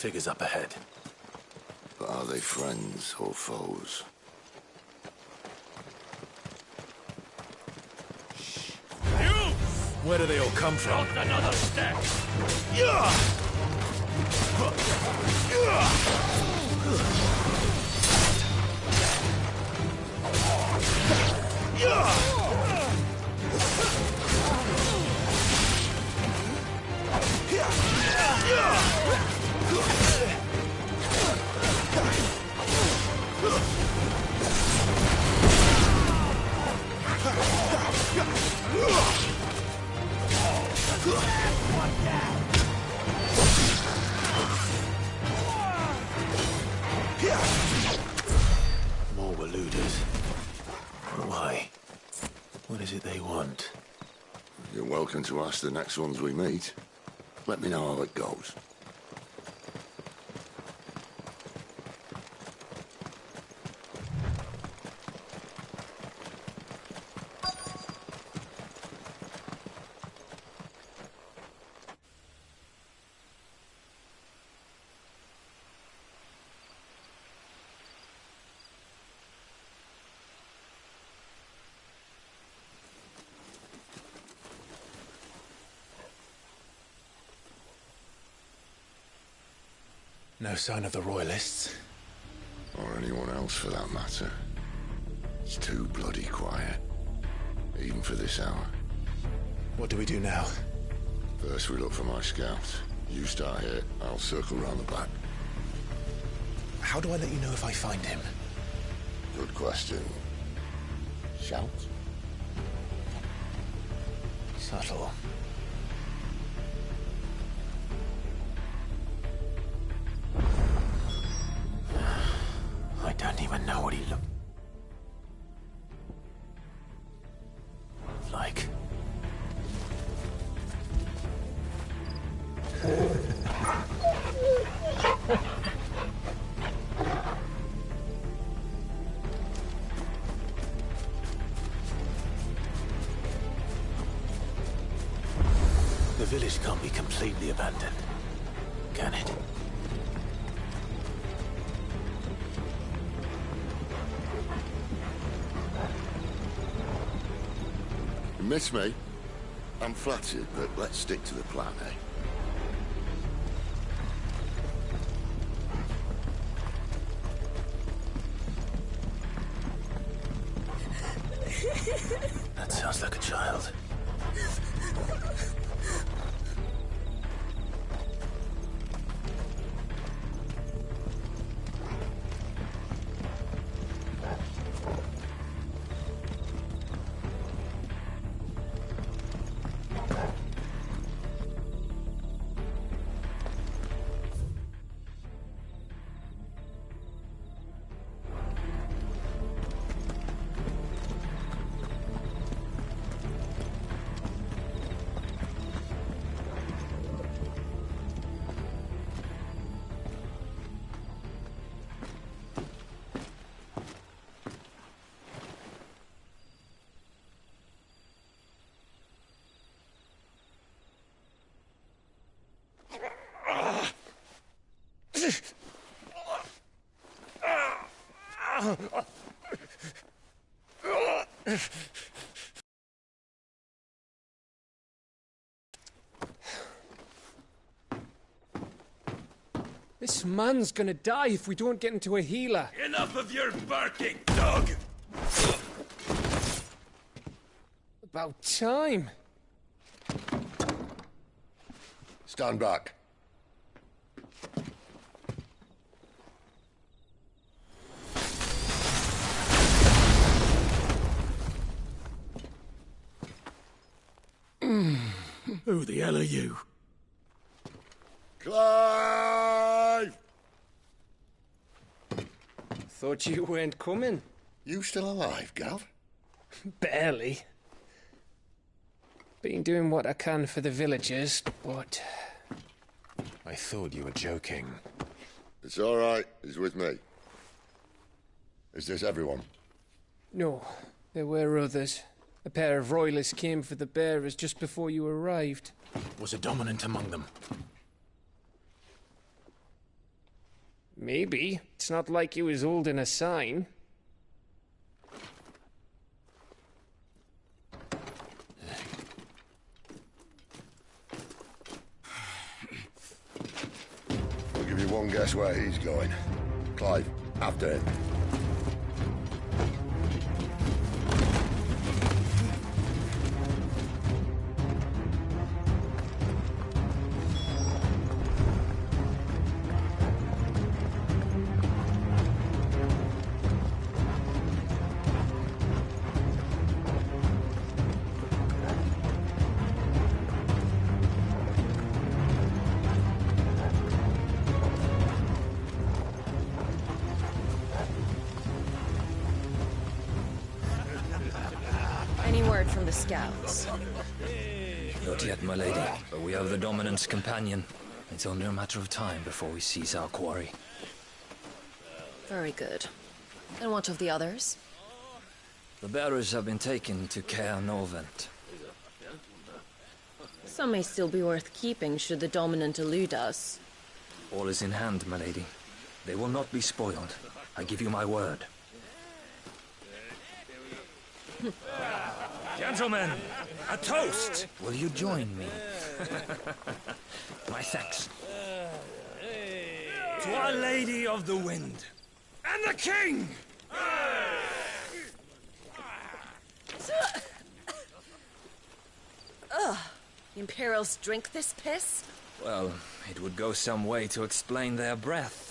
Figures up ahead. But are they friends or foes? You! Where do they all come from? Not another step! Yeah! More Waluders. Why? What is it they want? You're welcome to ask the next ones we meet. Let me know how it goes. No sign of the Royalists. Or anyone else for that matter. It's too bloody quiet. Even for this hour. What do we do now? First we look for my scouts. You start here, I'll circle round the back. How do I let you know if I find him? Good question. Shout? Subtle. I don't even know what he looked like. The village can't be completely abandoned, can it? You miss me? I'm flattered, but let's stick to the plan, eh? That sounds like a child. This man's gonna die if we don't get into a healer. Enough of your barking, dog! About time. Stand back. Who the hell are you? Clive! Thought you weren't coming. You still alive, Gav? Barely. Been doing what I can for the villagers, but... I thought you were joking. It's all right. He's with me. Is this everyone? No, there were others. A pair of royalists came for the bearers just before you arrived. Was a dominant among them? Maybe. It's not like he was holding a sign. I'll give you one guess where he's going. Clive, after him. Any word from the scouts? Not yet, my lady, but we have the Dominant's companion. It's only a matter of time before we seize our quarry. Very good. And what of the others? The bearers have been taken to Caer Novent. Some may still be worth keeping should the Dominant elude us. All is in hand, my lady. They will not be spoiled. I give you my word. Gentlemen, a toast! Will you join me? My thanks. To Our Lady of the Wind. And the King! Ugh. The Imperials drink this piss? Well, it would go some way to explain their breath.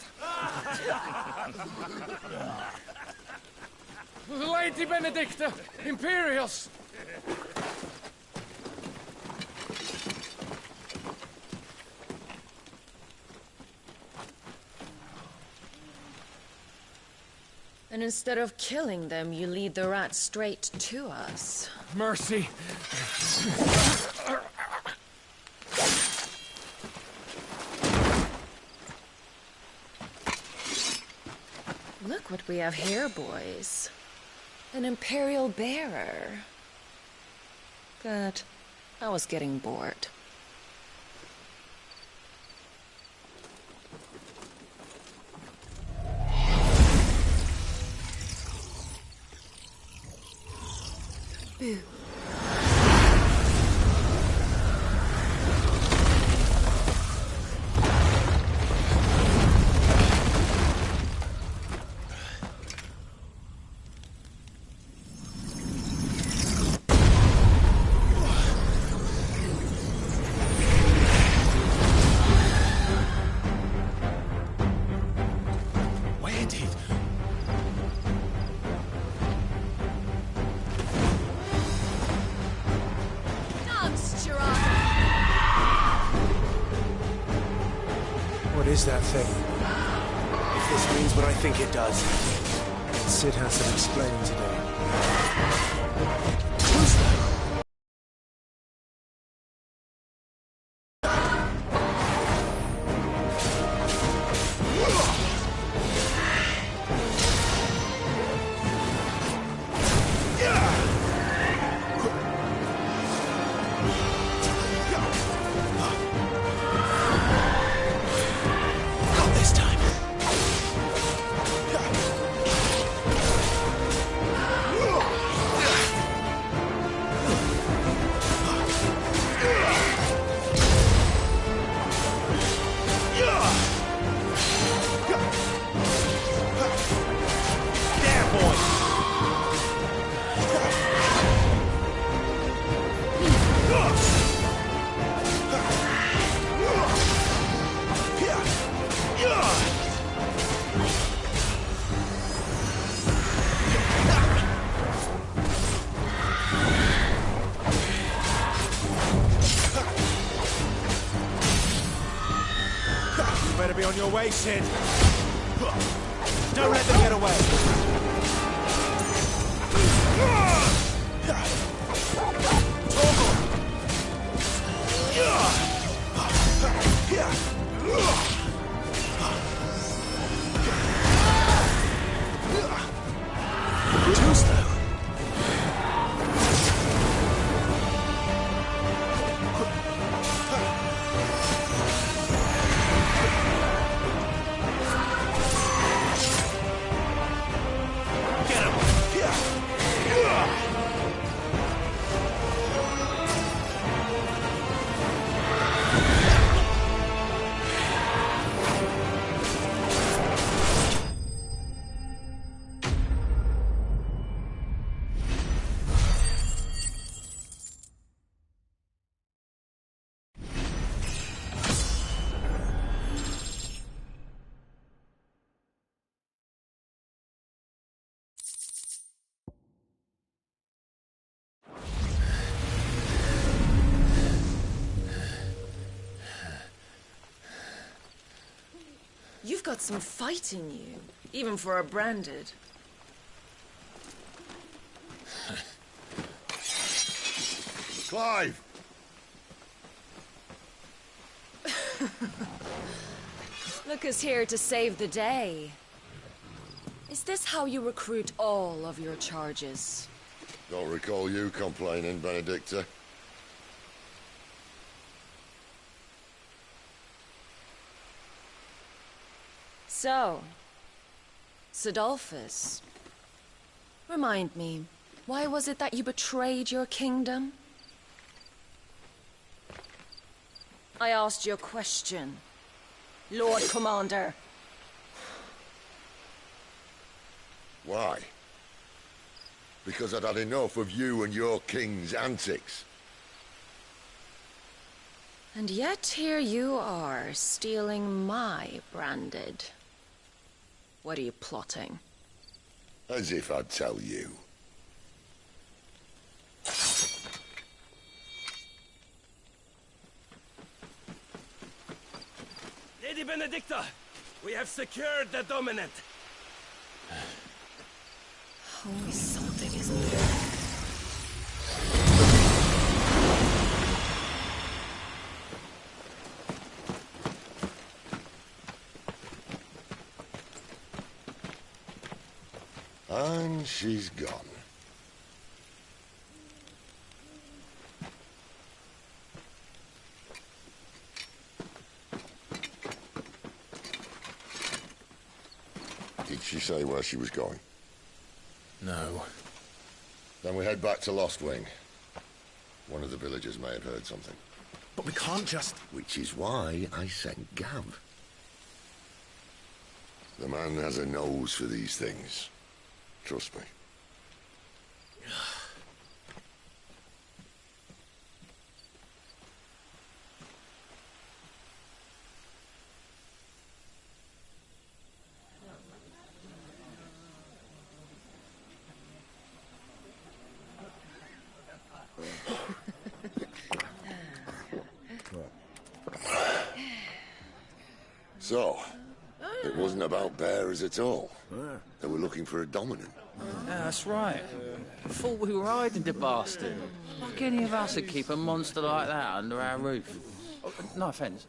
Lady Benedicta! Imperials! And instead of killing them, you lead the rats straight to us. Mercy! Look what we have here, boys. An Imperial bearer. Good. I was getting bored. Boo. What is that thing? If this means what I think it does, Sid has some explaining to do. Who's that? Better be on your way, Sid. Don't let them get away. Too slow. got some fight in you, even for a branded. Clive! Lucas here to save the day. Is this how you recruit all of your charges? Don't recall you complaining, Benedicta. So, Sidolphus, remind me, why was it that you betrayed your kingdom? I asked you a question, Lord Commander. Why? Because I'd had enough of you and your king's antics. And yet here you are, stealing my branded. What are you plotting? As if I'd tell you. Lady Benedicta, we have secured the dominant. Only something is there. And she's gone. Did she say where she was going? No. Then we head back to Lost Wing. One of the villagers may have heard something. But we can't just... Which is why I sent Gav. The man has a nose for these things. Trust me. So, it wasn't about bearers at all. They were looking for a dominant. Yeah, that's right. Thought we were hiding the bastard. Like any of us would keep a monster like that under our roof. Oh, no offence.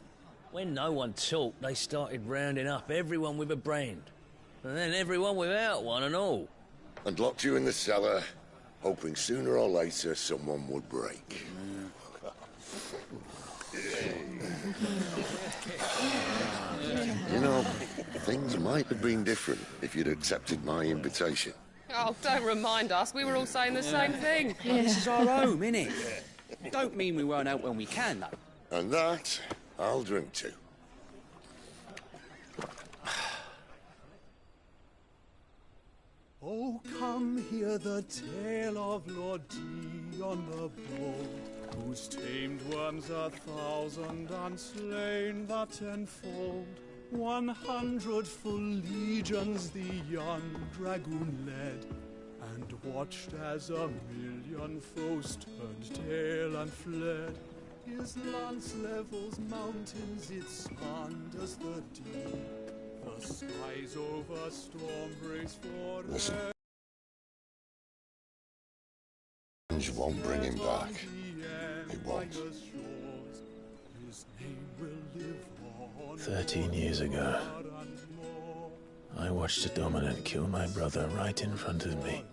When no one talked, they started rounding up everyone with a brand. And then everyone without one and all. And locked you in the cellar, hoping sooner or later someone would break. You know, things might have been different if you'd accepted my invitation. Oh, don't remind us. We were all saying the same thing. This is our home, innit? Don't mean we won't out when we can, though. And that, I'll drink to. Oh, come hear the tale of Lord Dion the Bold, who's tamed worms 1,000 and slain the 10-fold. 100 full legions the young dragoon led, and watched as 1,000,000 foes turned tail and fled. His lance levels mountains, it spanders the deep. The skies over storm brace for Listen. Won't bring him back. It won't. 13 years ago, I watched a dominant kill my brother right in front of me.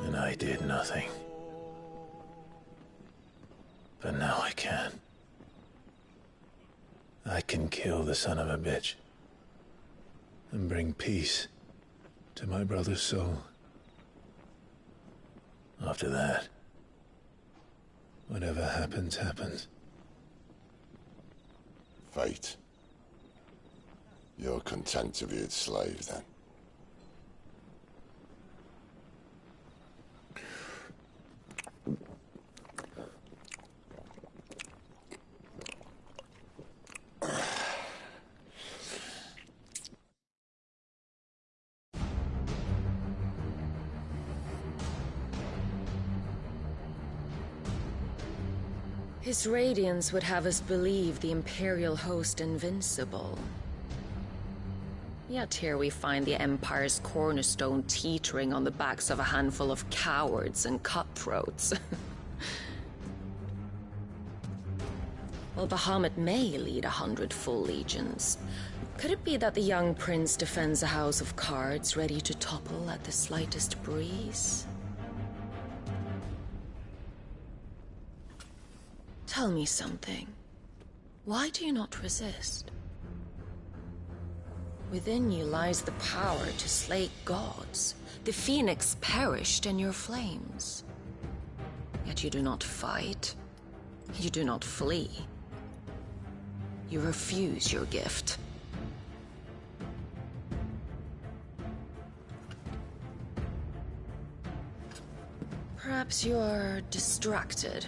And I did nothing. But now I can. I can kill the son of a bitch. And bring peace to my brother's soul. After that, whatever happens, happens. Fate. You're content to be its slave, then? His radiance would have us believe the Imperial host invincible. Yet here we find the Empire's cornerstone teetering on the backs of a handful of cowards and cutthroats. Well, Bahamut may lead 100 full legions. Could it be that the young prince defends a house of cards ready to topple at the slightest breeze? Tell me something. Why do you not resist? Within you lies the power to slay gods. The phoenix perished in your flames. Yet you do not fight. You do not flee. You refuse your gift. Perhaps you're distracted.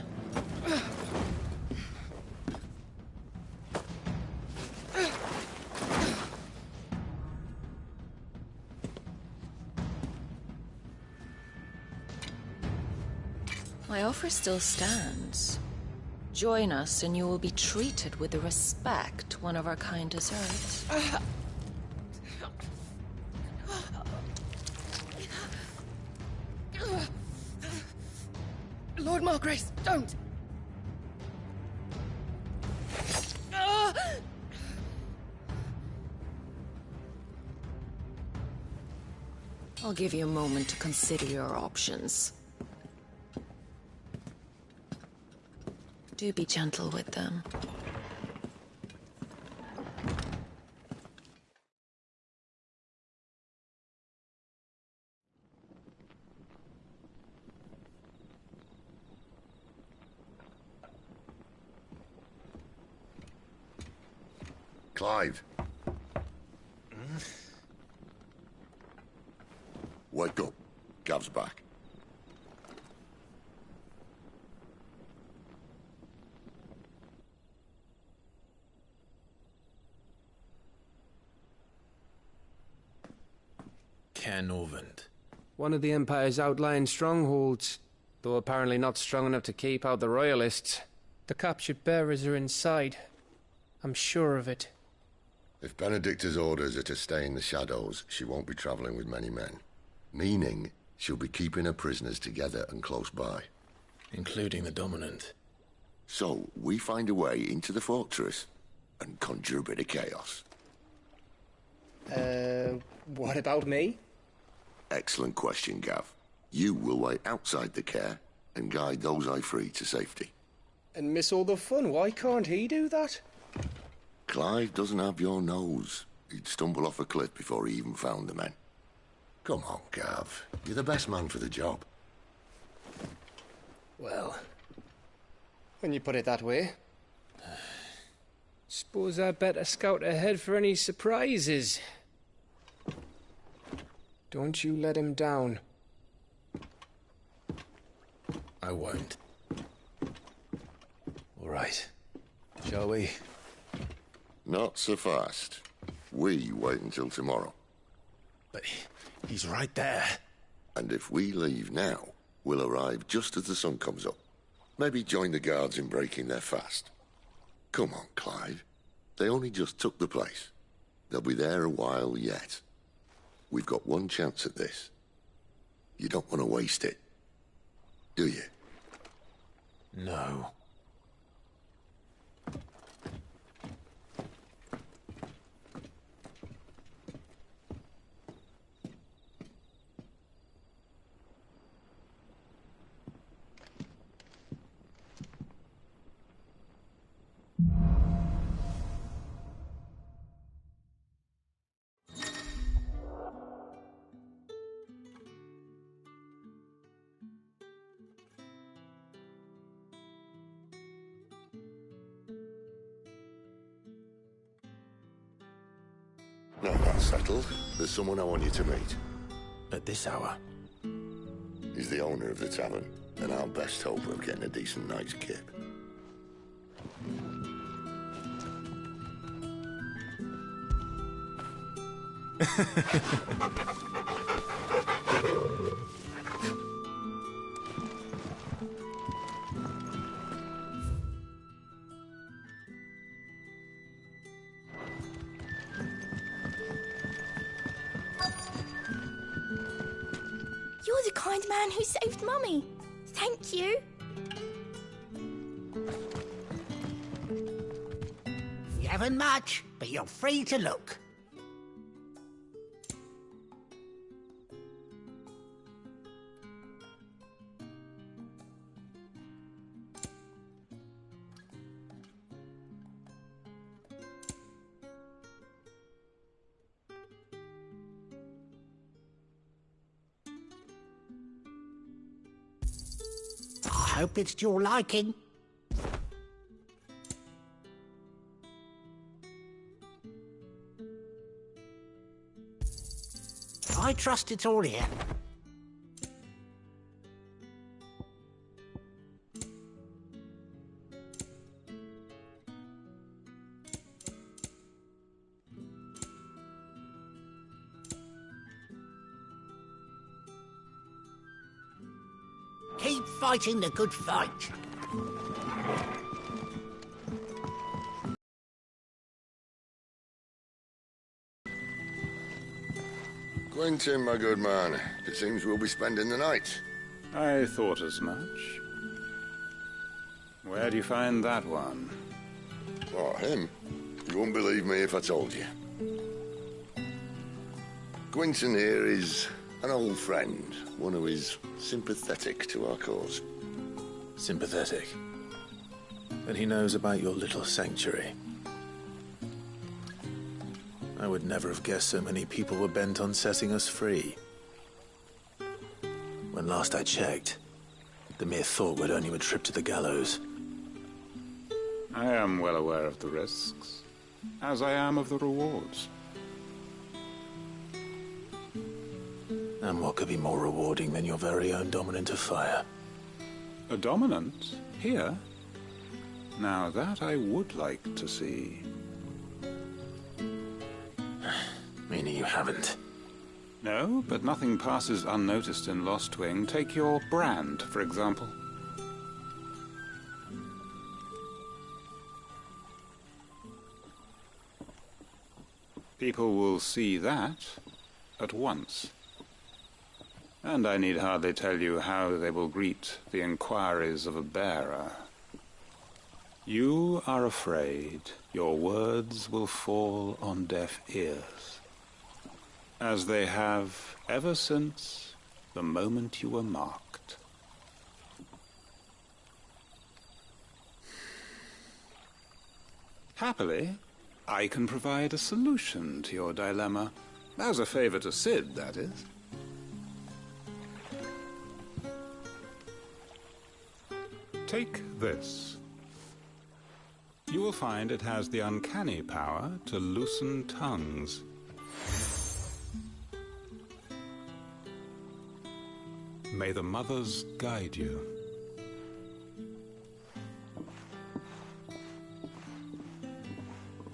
My offer still stands. Join us and you will be treated with the respect one of our kind deserves. Lord Margrace, don't! I'll give you a moment to consider your options. Do be gentle with them. Clive. Wake up. Gav's back. Canovant. One of the Empire's outlying strongholds, though apparently not strong enough to keep out the Royalists. The captured bearers are inside. I'm sure of it. If Benedicta's orders are to stay in the shadows, she won't be traveling with many men. Meaning, she'll be keeping her prisoners together and close by. Including the Dominant. So, we find a way into the fortress and conjure a bit of chaos. What about me? Excellent question, Gav. You will wait outside the care and guide those I free to safety. And miss all the fun. Why can't he do that? Clive doesn't have your nose. He'd stumble off a cliff before he even found the men. Come on, Gav. You're the best man for the job. Well, when you put it that way. Suppose I'd better scout ahead for any surprises. Don't you let him down. I won't. All right. Shall we? Not so fast. We wait until tomorrow. But he's right there. And if we leave now, we'll arrive just as the sun comes up. Maybe join the guards in breaking their fast. Come on, Clive. They only just took the place. They'll be there a while yet. We've got one chance at this. You don't want to waste it, do you? No. Now that's settled. There's someone I want you to meet. At this hour? He's the owner of the tavern, and our best hope of getting a decent night's kip. the man who saved Mummy. Thank you. You haven't much, but you're free to look. I hope it's to your liking. I trust it's all here. Keep fighting the good fight. Quentin, my good man, it seems we'll be spending the night. I thought as much. Where do you find that one? Oh, him? You wouldn't believe me if I told you. Quentin here is an old friend, one who is sympathetic to our cause. Sympathetic? And he knows about your little sanctuary. I would never have guessed so many people were bent on setting us free. When last I checked, the mere thought would earn you a trip to the gallows. I am well aware of the risks, as I am of the rewards. And what could be more rewarding than your very own dominant of fire? A dominant? Here? Now that I would like to see. Meaning you haven't? No, but nothing passes unnoticed in Lost Wing. Take your brand, for example. People will see that at once. And I need hardly tell you how they will greet the inquiries of a bearer. You are afraid your words will fall on deaf ears, as they have ever since the moment you were marked. Happily, I can provide a solution to your dilemma, as a favor to Sid, that is. Take this. You will find it has the uncanny power to loosen tongues. May the mothers guide you.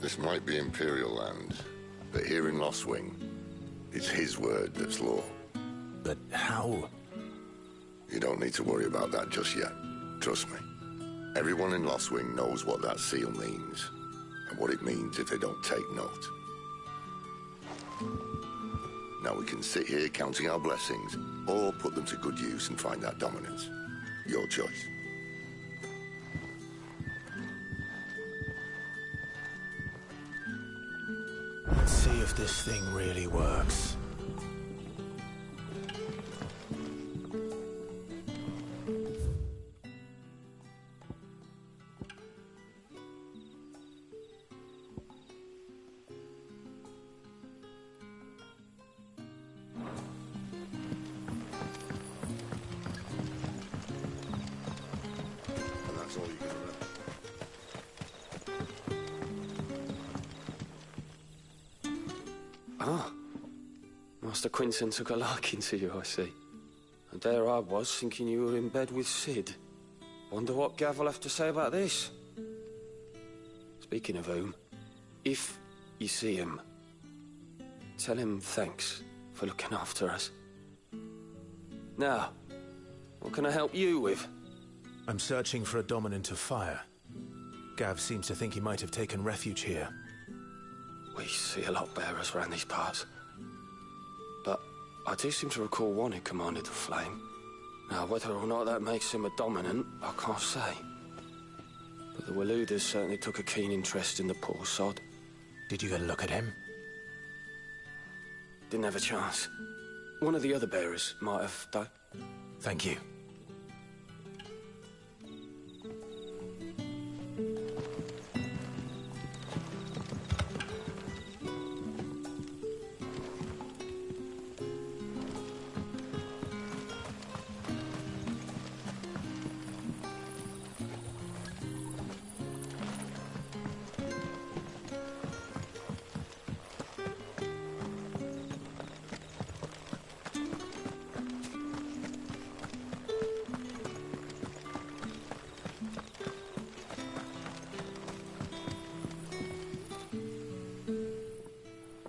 This might be Imperial land, but here in Lost Wing, it's his word that's law. But how? You don't need to worry about that just yet. Trust me. Everyone in Lost Wing knows what that seal means, and what it means if they don't take note. Now we can sit here counting our blessings, or put them to good use and find that dominance. Your choice. Let's see if this thing really works. And that's all you can remember. Ah, Master Quinton took a liking to you, I see. And there I was, thinking you were in bed with Sid. Wonder what Gav will have to say about this. Speaking of whom, if you see him, tell him thanks for looking after us. Now, what can I help you with? I'm searching for a dominant of fire. Gav seems to think he might have taken refuge here. We see a lot bearers around these parts. But I do seem to recall one who commanded the flame. Now, whether or not that makes him a dominant, I can't say. But the Waluders certainly took a keen interest in the poor sod. Did you get a look at him? Didn't have a chance. One of the other bearers might have, though. Thank you.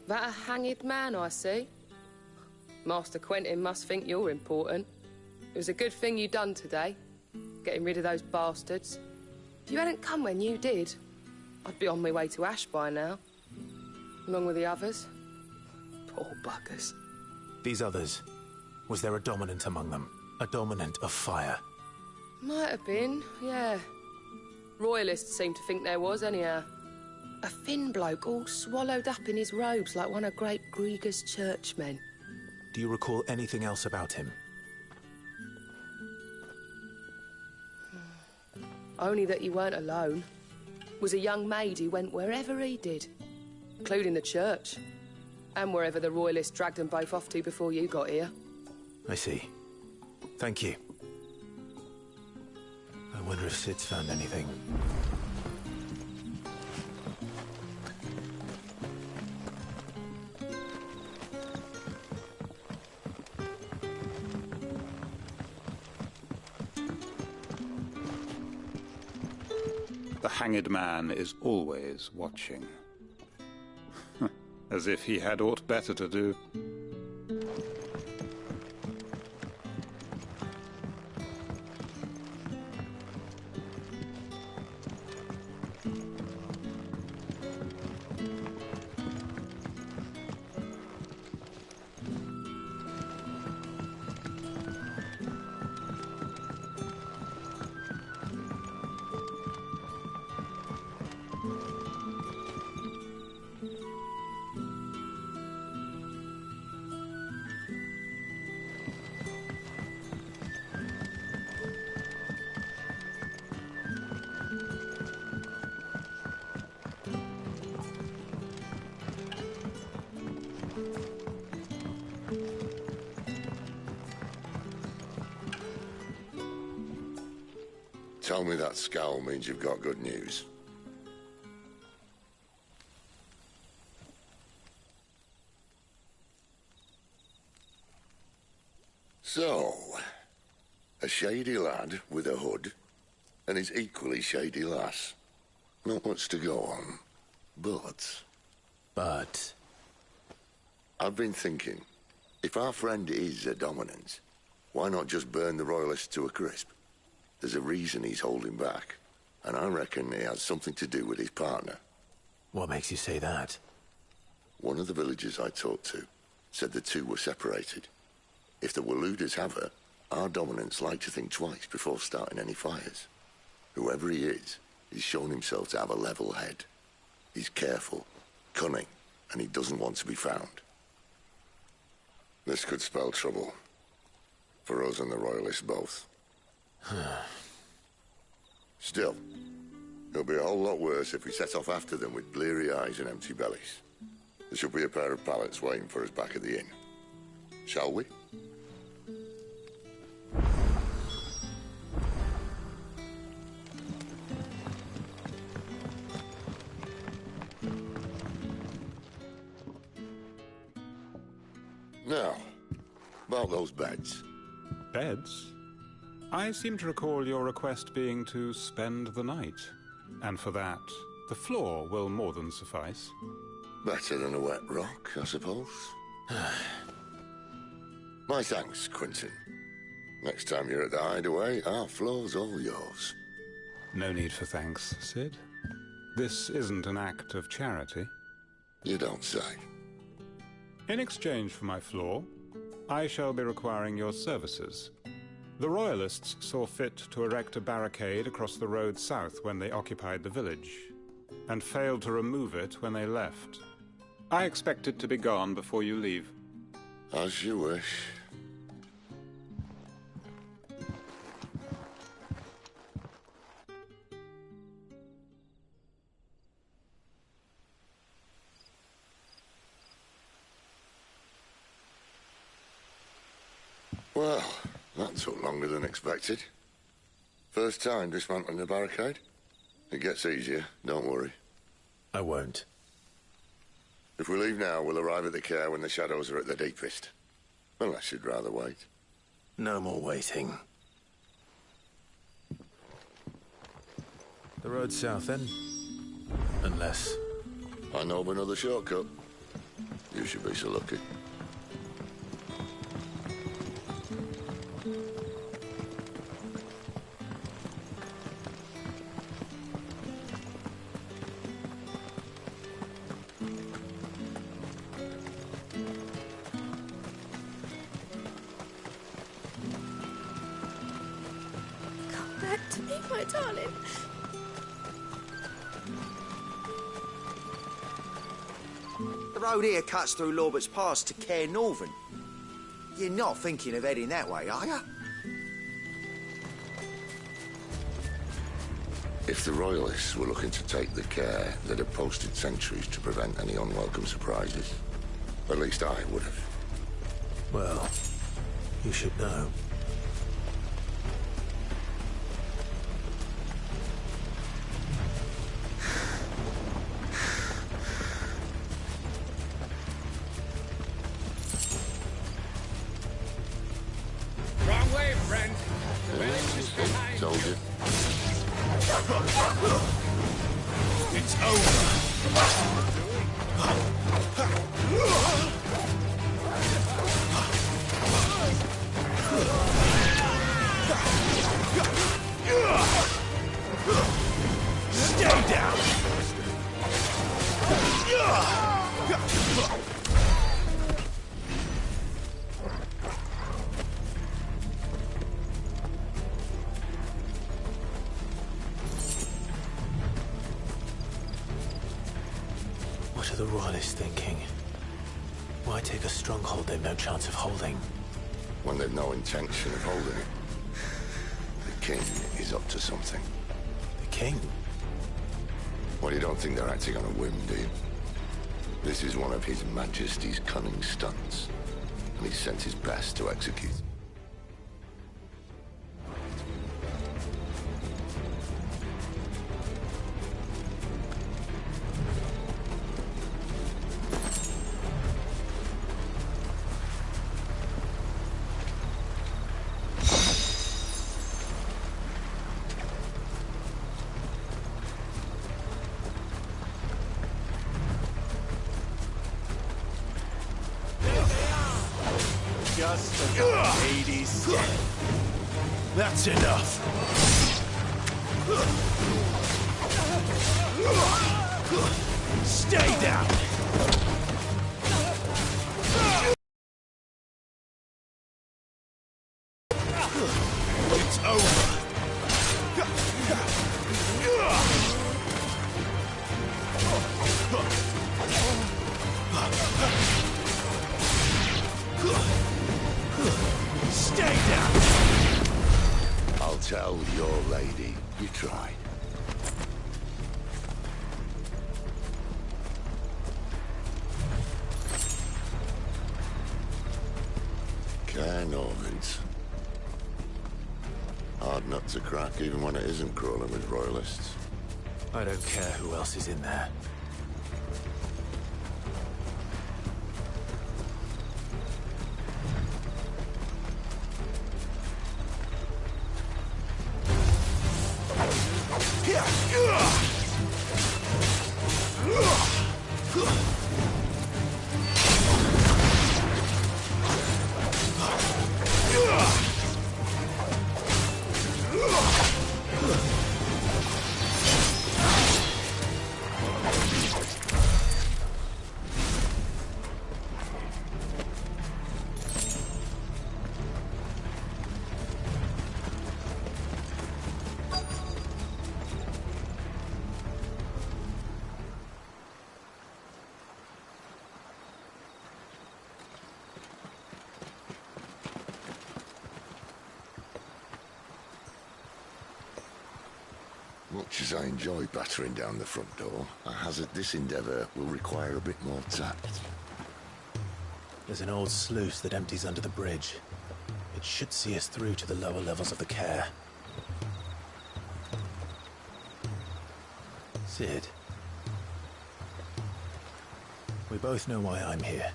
That a hanged man I see? Master Quentin must think you're important. It was a good thing you done today, getting rid of those bastards. If you hadn't come when you did, I'd be on my way to Ash by now, along with the others. Poor buggers. These others, was there a dominant among them? A dominant of fire? Might have been, yeah. Royalists seem to think there was, anyhow. A thin bloke all swallowed up in his robes like one of Great Grieger's churchmen. Do you recall anything else about him? Only that he weren't alone. Was a young maid who went wherever he did, including the church, and wherever the Royalists dragged them both off to before you got here. I see. Thank you. I wonder if Sid's found anything. The hanged man is always watching. As if he had aught better to do. Tell me that scowl means you've got good news. So, a shady lad with a hood, and his equally shady lass. Not much to go on, but... I've been thinking, if our friend is a dominant, why not just burn the Royalists to a crisp? There's a reason he's holding back, and I reckon he has something to do with his partner. What makes you say that? One of the villagers I talked to said the two were separated. If the Waluders have her, our dominants like to think twice before starting any fires. Whoever he is, he's shown himself to have a level head. He's careful, cunning, and he doesn't want to be found. This could spell trouble. For us and the Royalists both. Still, it'll be a whole lot worse if we set off after them with bleary eyes and empty bellies. There should be a pair of pallets waiting for us back at the inn. Shall we? Now, about those beds. Beds? I seem to recall your request being to spend the night. And for that, the floor will more than suffice. Better than a wet rock, I suppose. My thanks, Quentin. Next time you're at the hideaway, our floor's all yours. No need for thanks, Sid. This isn't an act of charity. You don't say. In exchange for my floor, I shall be requiring your services. The Royalists saw fit to erect a barricade across the road south when they occupied the village, and failed to remove it when they left. I expect it to be gone before you leave. As you wish. Well, that took longer than expected. First time dismantling the barricade? It gets easier, don't worry. I won't. If we leave now, we'll arrive at the care when the shadows are at their deepest. Unless you'd rather wait. No more waiting. The road south, then? Unless... I know of another shortcut. You should be so lucky. To me, my darling. The road here cuts through Lorbert's Pass to Care Northern. You're not thinking of heading that way, are you? If the Royalists were looking to take the care, they'd have posted sentries to prevent any unwelcome surprises. At least I would have. Well, you should know. Wrong way, friend. The village is behind. Told you. It's over. Stay down! What are the Royalists thinking? Why take a stronghold they've no chance of holding? When they've no intention of holding it. The king is up to something. The king? Well, you don't think they're acting on a whim, do you? This is one of His Majesty's cunning stunts, and he's sent his best to execute. Just a lady's step. That's enough. Stay down. It's over. Stay down! I'll tell your lady you tried. Care Norvins. Hard nut to crack, even when it isn't crawling with Royalists. I don't care who else is in there. Much as I enjoy battering down the front door, I hazard this endeavour will require a bit more tact. There's an old sluice that empties under the bridge. It should see us through to the lower levels of the care. Sid. We both know why I'm here.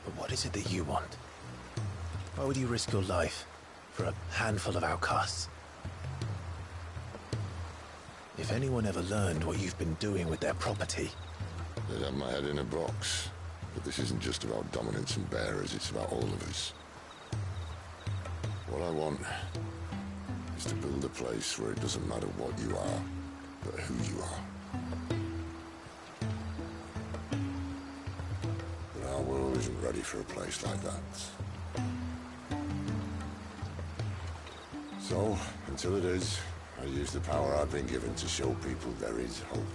But what is it that you want? Why would you risk your life for a handful of outcasts? If anyone ever learned what you've been doing with their property... They'd have my head in a box. But this isn't just about dominance and bearers, it's about all of us. What I want is to build a place where it doesn't matter what you are, but who you are. But our world isn't ready for a place like that. So, until it is, I use the power I've been given to show people there is hope.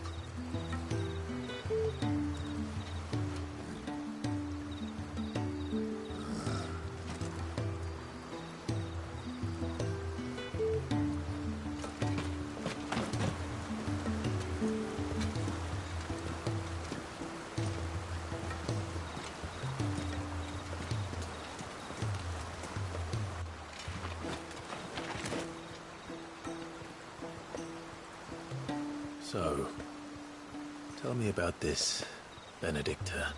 So, tell me about this Benedicta.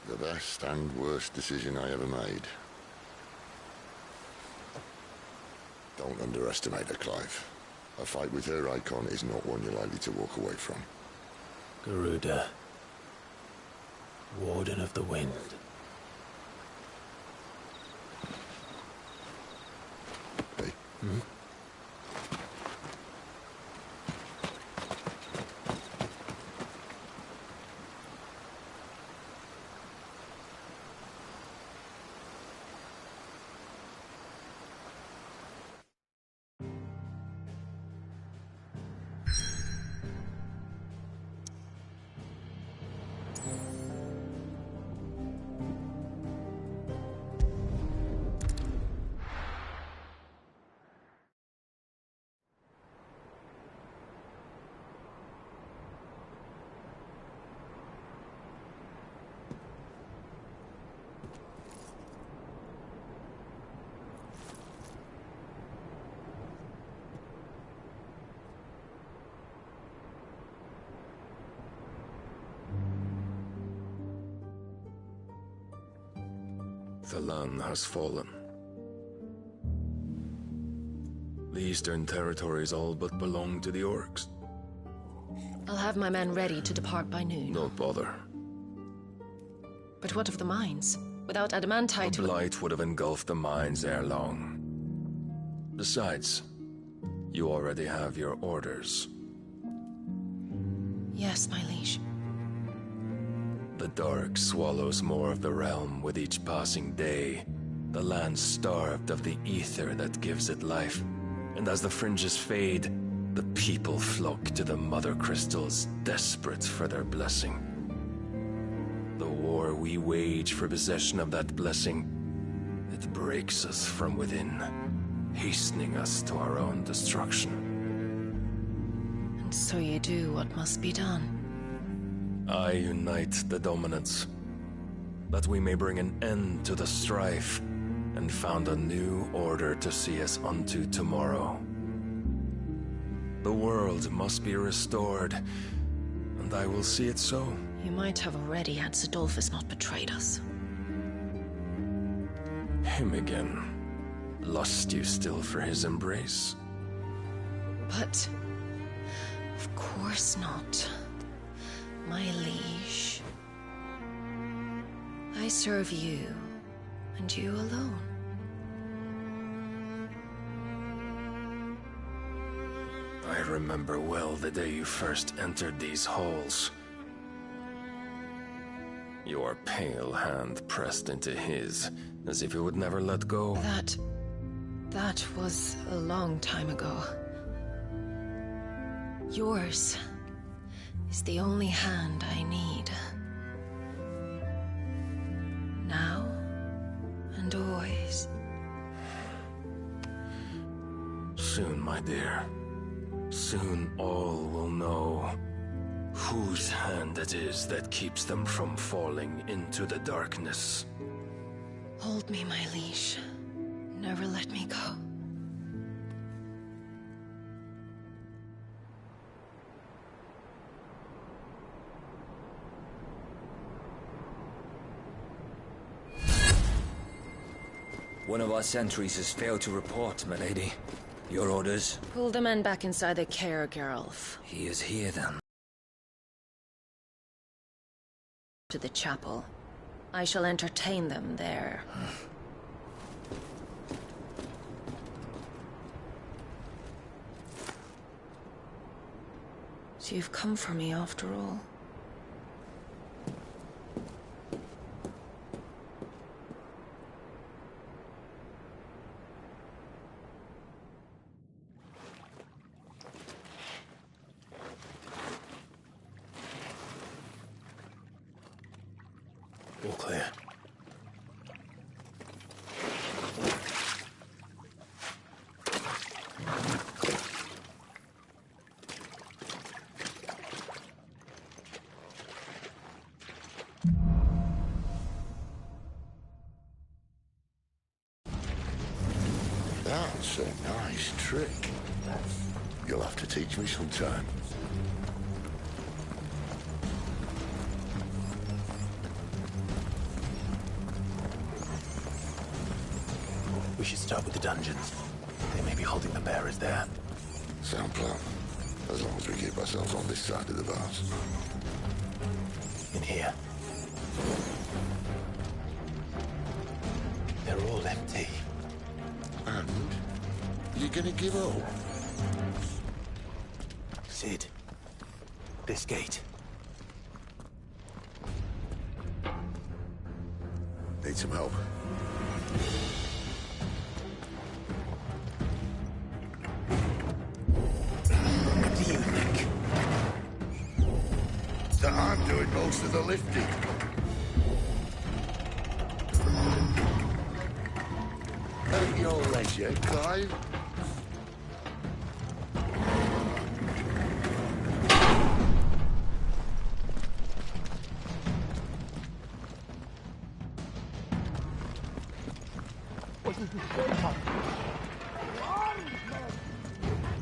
The best and worst decision I ever made. Don't underestimate her, Clive. A fight with her icon is not one you're likely to walk away from. Garuda. Warden of the Wind. Hey. Hmm? The land has fallen. The Eastern territories all but belong to the orcs. I'll have my men ready to depart by noon. Don't bother. But what of the mines? Without adamantite... The blight would have engulfed the mines ere long. Besides, you already have your orders. Yes, my liege. The dark swallows more of the realm with each passing day. The land starved of the ether that gives it life. And as the fringes fade, the people flock to the mother crystals, desperate for their blessing. The war we wage for possession of that blessing, it breaks us from within, hastening us to our own destruction. And so you do what must be done. I unite the dominants, that we may bring an end to the strife, and found a new order to see us unto tomorrow. The world must be restored, and I will see it so. You might have already had Sidolphus not betrayed us. Him again. Lust you still for his embrace? But... of course not. My liege. I serve you, and you alone. I remember well the day you first entered these halls. Your pale hand pressed into his, as if you would never let go. That was a long time ago. Yours is the only hand I need. Now and always. soon, my dear. Soon all will know whose hand it is that keeps them from falling into the darkness. Hold me, my liege. Never let me go. One of our sentries has failed to report, milady. Your orders? Pull the men back inside the care, Geralf. He is here, then. To the chapel. I shall entertain them there. So you've come for me after all. All clear. That's a nice trick. You'll have to teach me sometime. We should start with the dungeons. They may be holding the bearers there. Sound plan. As long as we keep ourselves on this side of the bars. In here. They're all empty. And? You're gonna give up? Sid. This gate. Need some help. What do you think? That I'm doing most of the lifting. At your leisure, Clive.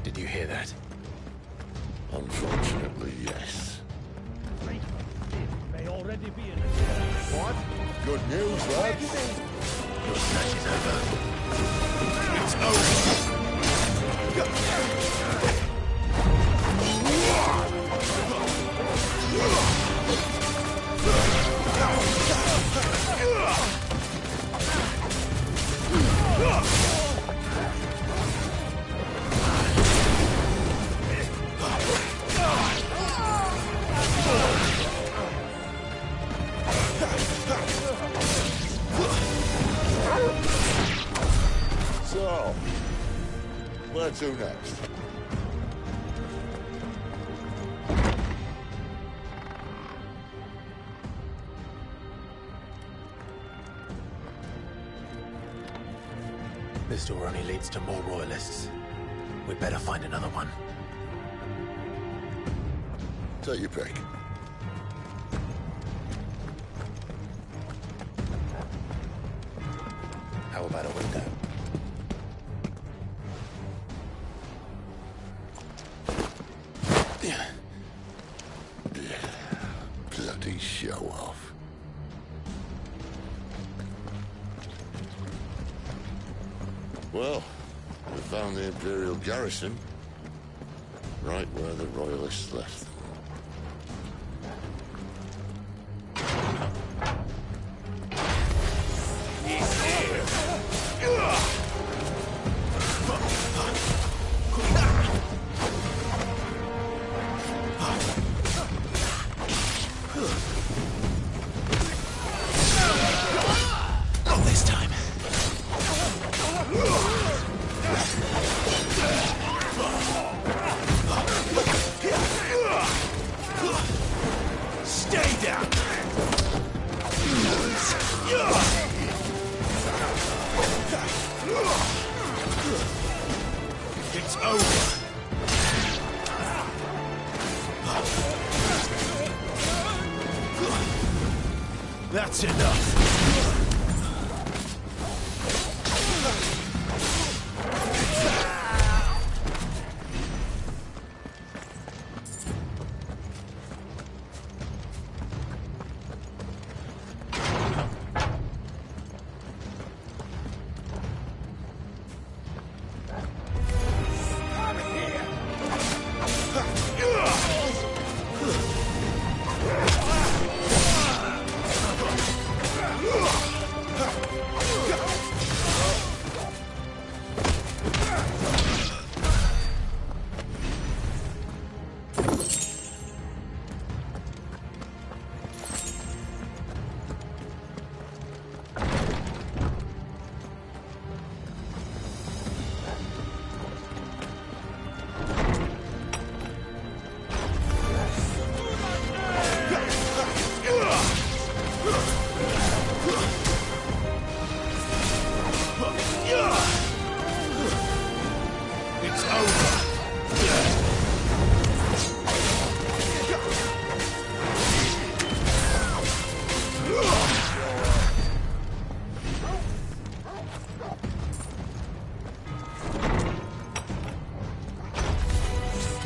Did you hear that? Unfortunately, yes. May already be in What? Good news, lads. Your snatch is over. It's over. So, where to next? This door only leads to more royalists. We'd better find another one. Take your pick. How about a window? Bloody show off. Well, we found the Imperial garrison. Right where the Royalists left them. Not this time. It's over. That's enough.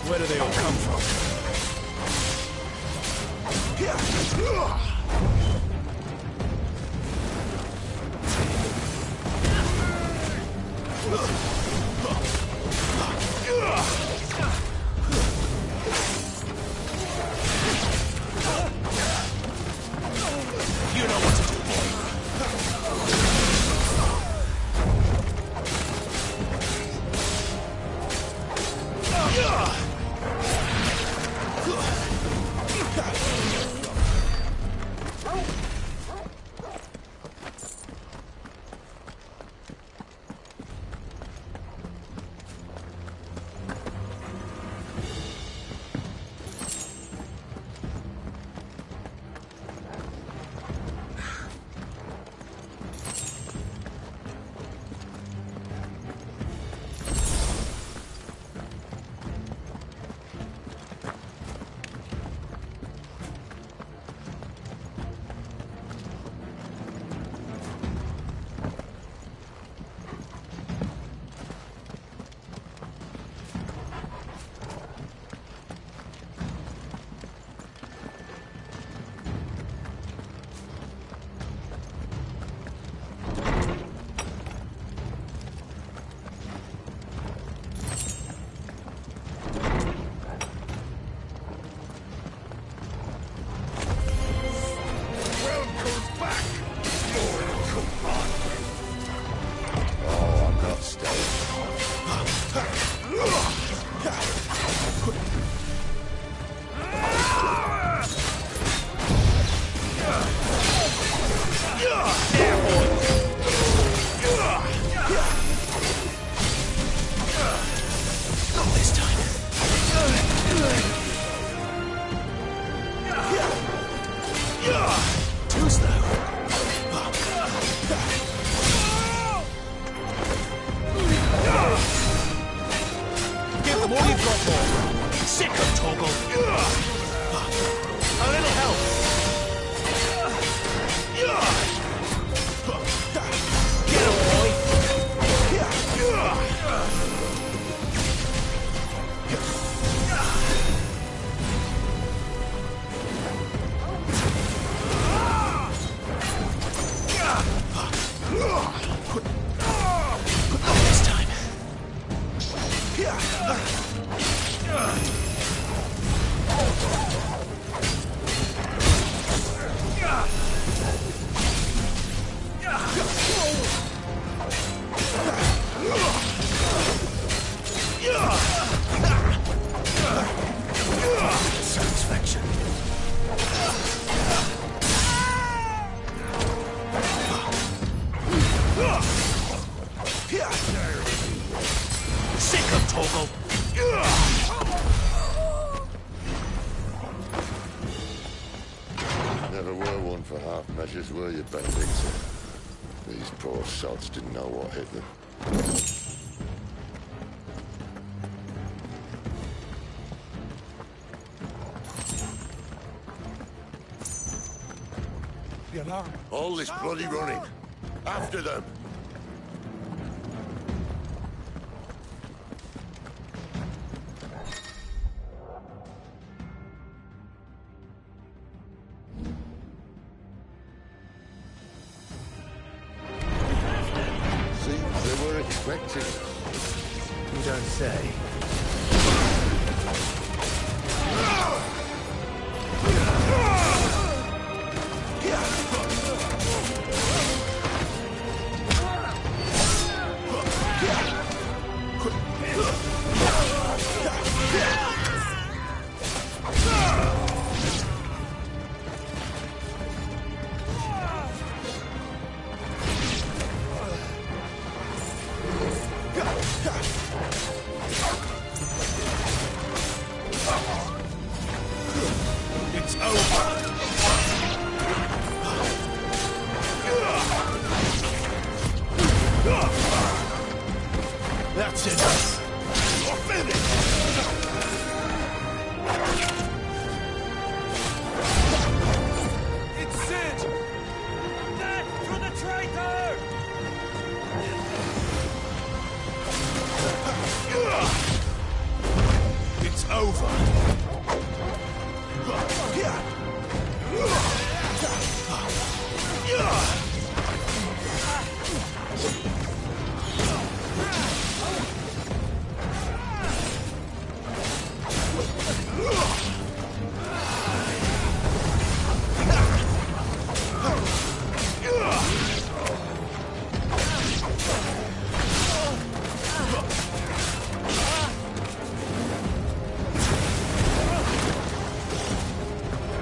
Where do they all come from? You know what to do, Never were one for half measures, were you, Benedict? These poor sods didn't know what hit them. All this bloody running. After them. Seems they were expecting us. You don't say. It's over. That's enough. You're finished. It's Sid. Death to the traitor. It's over.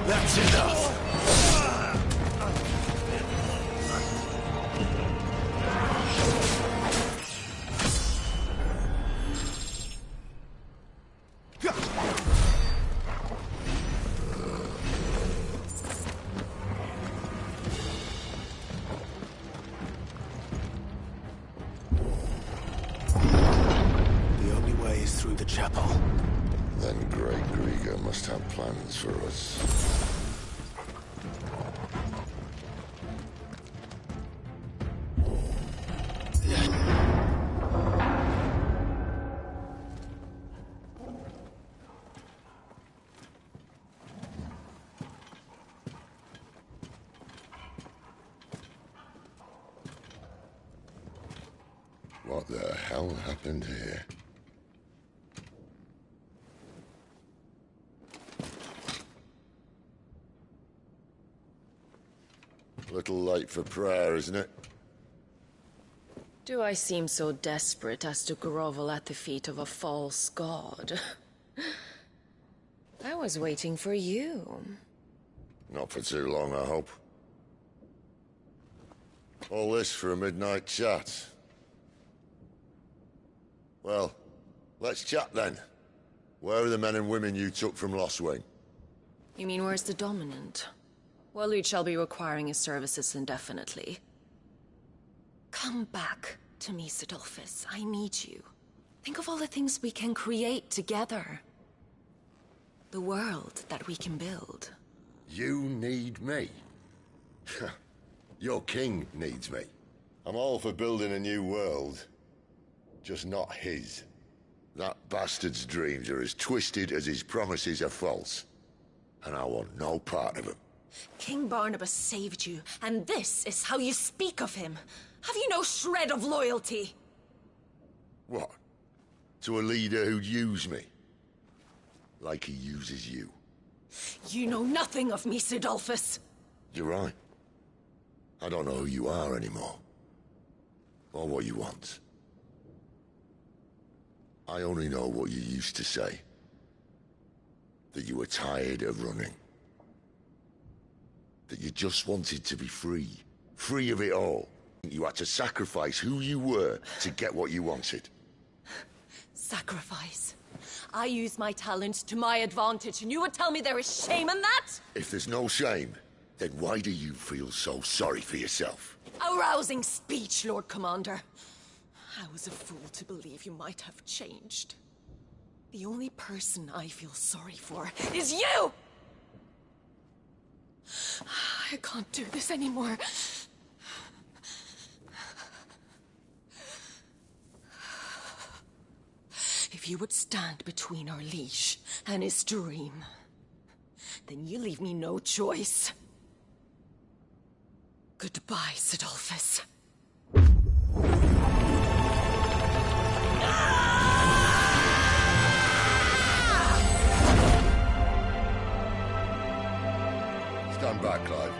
That's enough. The only way is through the chapel. Then Grey Grieger must have plans for us. What the hell happened here? Little late for prayer, isn't it? Do I seem so desperate as to grovel at the feet of a false god? I was waiting for you. Not for too long, I hope. All this for a midnight chat. Well, let's chat then. Where are the men and women you took from Lost Wing? You mean where's the dominant? Waleed shall be requiring his services indefinitely. Come back to me, Sidolphus. I need you. Think of all the things we can create together. The world that we can build. You need me? Your king needs me. I'm all for building a new world. Just not his. That bastard's dreams are as twisted as his promises are false. And I want no part of them. King Barnabas saved you, and this is how you speak of him. Have you no shred of loyalty? What? To a leader who'd use me? Like he uses you. You know nothing of me, Sidolphus. You're right. I don't know who you are anymore. Or what you want. I only know what you used to say. That you were tired of running. That you just wanted to be free. Free of it all. You had to sacrifice who you were to get what you wanted. Sacrifice. I use my talents to my advantage, and you would tell me there is shame in that? If there's no shame, then why do you feel so sorry for yourself? A rousing speech, Lord Commander. I was a fool to believe you might have changed. The only person I feel sorry for is you! I can't do this anymore. If you would stand between our leash and his dream, then you leave me no choice. Goodbye, Sidolphus. Stand back, Clive.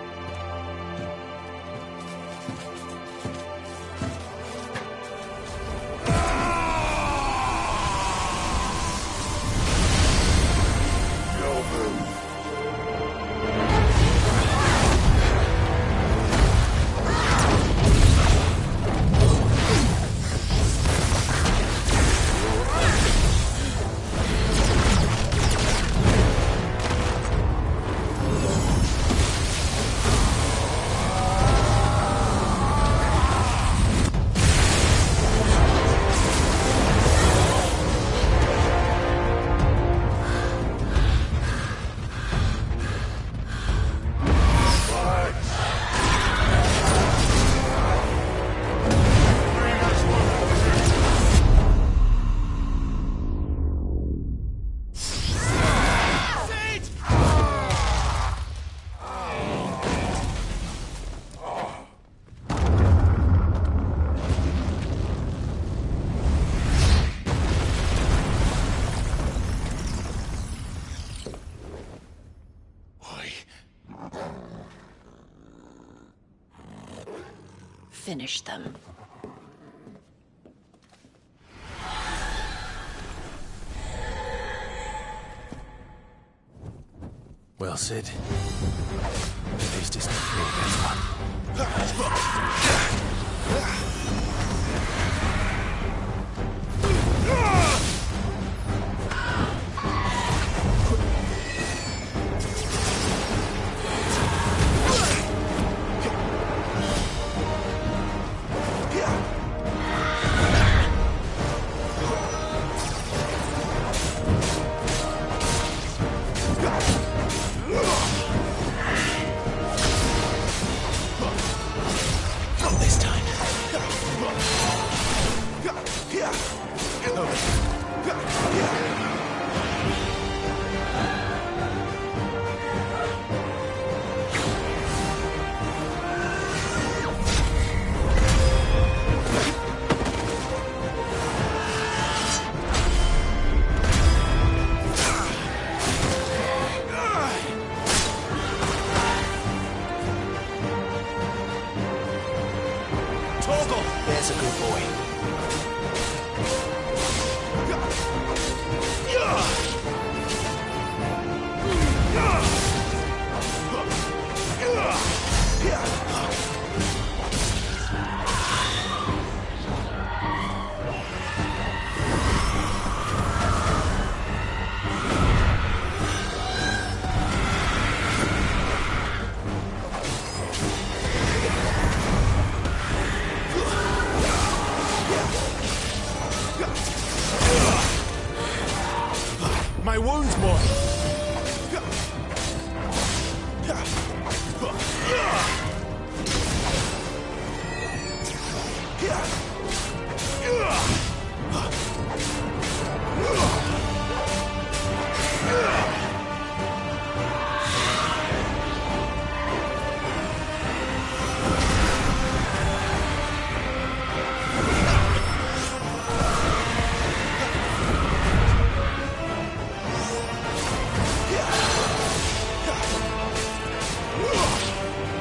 Finish them. Well, Sid. At least it's not your best one. There's a good boy. My wounds, boy.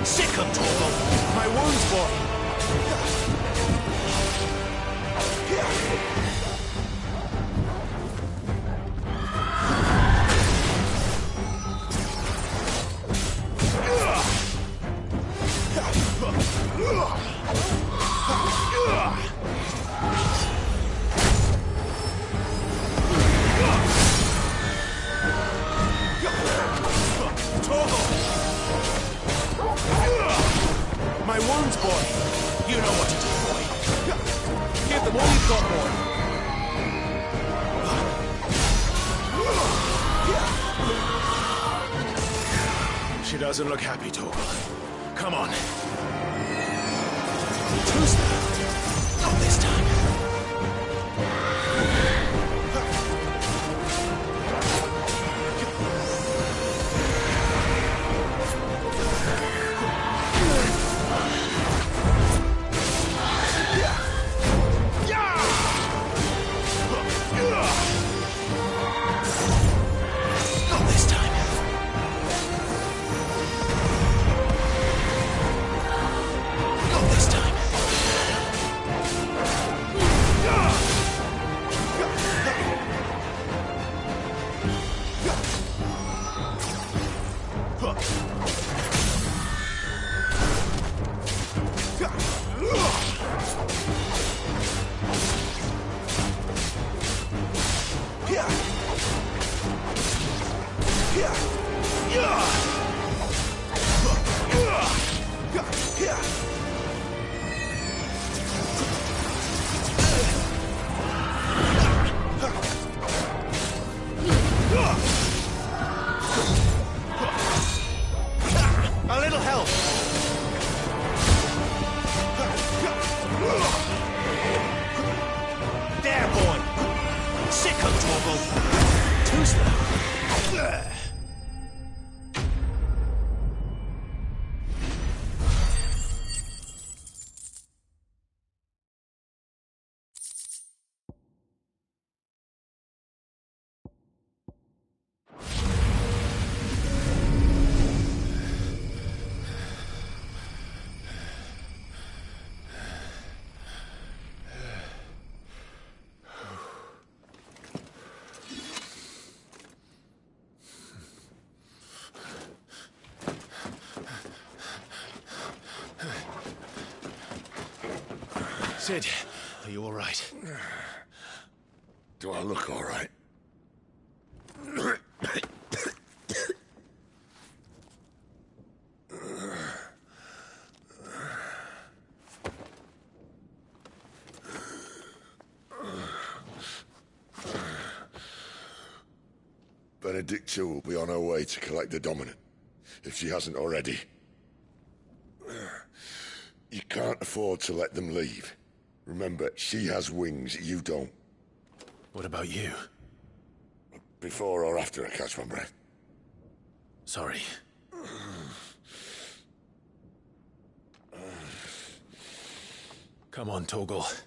Sick of Torgal. My wounds, boy. My wounds, boy. You know what to do, boy. Give them all you've got, boy. She doesn't look happy, Torgal. Come on. Too slow. Not this time. Not this time. Not this time. A little help. There, boy. Sicko, Torgal. Too slow. Sid, are you all right? Do I look all right? Benedicta will be on her way to collect the Dominant, if she hasn't already. You can't afford to let them leave. Remember, she has wings, you don't. What about you? Before or after I catch my breath? Sorry. Come on, Torgal.